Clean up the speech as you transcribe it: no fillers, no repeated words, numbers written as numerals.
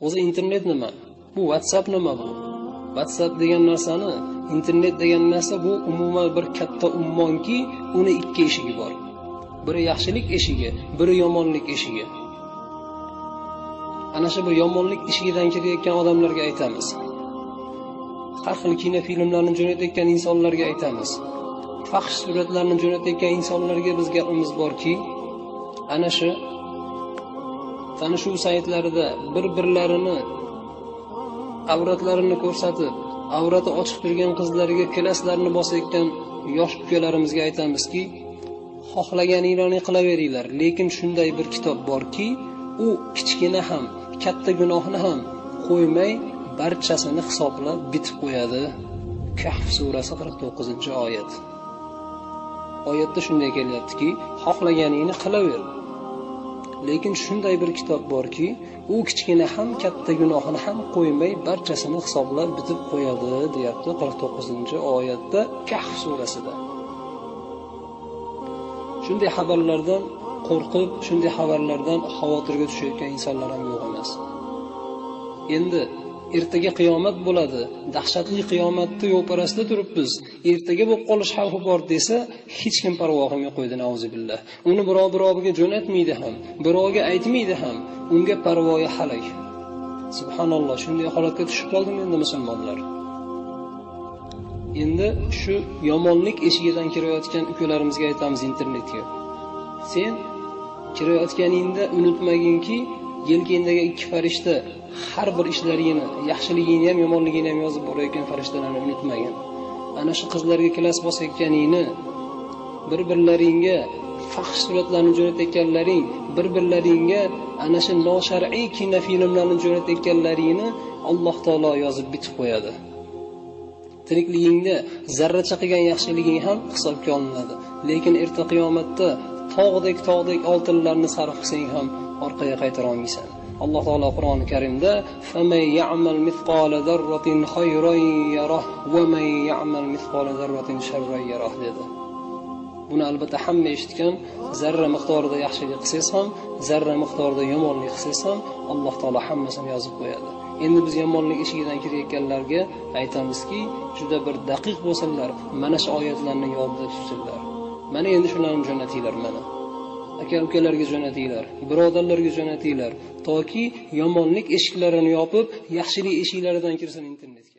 O'zi internet nima? Bu WhatsApp nima bu? WhatsApp degan narsani, internet degan narsa bu umuman bir katta ummonki, uni ikki eshigi bor. Biri yaxshilik eshigi, biri yomonlik eshigi. Ana shu bir yomonlik eshigidan kirayotgan odamlarga aytamiz. Har xil kino filmlarni jo'natayotgan insonlarga aytamiz. Fahsh suratlarni jo'natayotgan insonlarga biz gapimiz borki, ana shu tanishuv saytlarida bir-birlarini avratlarini ko'rsatib, avrati ochiq turgan qizlarga klaslarini bosayotgan yosh ukalarimizga aytamizki, xohlaganinglarni qilaveringlar, lekin shunday bir kitob borki, u kichkina ham, katta gunohni ham qo'ymay, barchasini hisoblab bitib qo'yadi. Kahf surasi 49-oyat. Oyatda shunday kelyaptiki, xohlaganingni qilaver. Lekin shunday bir kitob borki, u kichkina ham, katta gunohini ham qo'ymay, barchasini hisoblab bitib qo'yadi, deyapti 49-oyatda Kahf surasida. Shunday xabarlardan qo'rqib, shunday xabarlardan xavotirga tushayotgan insonlar ham yo'q emas. Endi ertaga qiyomat bo'ladi, dahshatli qiyomatni yo'parasida turibmiz. Ertaga bo'lib qolish xavfi bor desa, hech kim parvo qilmay qo'ydi, nauzubillah. Uni biroviga jo'natmaydi ham, birovga aytmaydi ham, unga parvoyi halak. Subhanalloh, shunday holatga tushib qoldimi endi musulmonlar? Endi shu yomonlik eshigidan kirayotgan ukalarimizga aytamiz internetga. Sen kirayotganingda unutmaginki, yelkangdagi ikki farishta har bir ishlaringni, yaxshiligingni ham, yomonligingni ham yozib borayotgan farishtalarni unutmagin. Ana shu qizlarga klas bosayotganingni, bir-birlaringga fahsh suratlarni jo'natayotganlaring, bir-birlaringga ana shu noshar'iy kino filmlarni jo'natayotganlaringni Alloh taolo yozib bitib qo'yadi. Tirikligingda zarracha qilgan yaxshiliging ham hisobga olinadi. Lekin erta qiyomatda tog'dek oltinlarni sarf qilsang ham orqaga qaytara olmaysan. Alloh taolo Qur'oni Karimda "Famay ya'mal mithqala zarratin khayran yarah va may ya'mal mithqala zarratin sharran yarah" dedi. Buni albatta hamma eshitgan, zarra miqdorida yaxshilik qilsangiz ham, zarra miqdorida yomonlik qilsangiz ham Alloh taolo hammasini yozib qo'yadi. Endi biz yomonlik eshigidan kirayotganlarga aytamizki, juda bir daqiq bo'lsinlar, mana shu oyatlarni yodda tutsinlar. Mana endi shularni jo'natinglar mana. Aka-ukalarga jo'natinglar, birodarlarga jo'natinglar, toki yomonlik eshiklarini yopib, yaxshilik eshiklaridan kirsin internetga.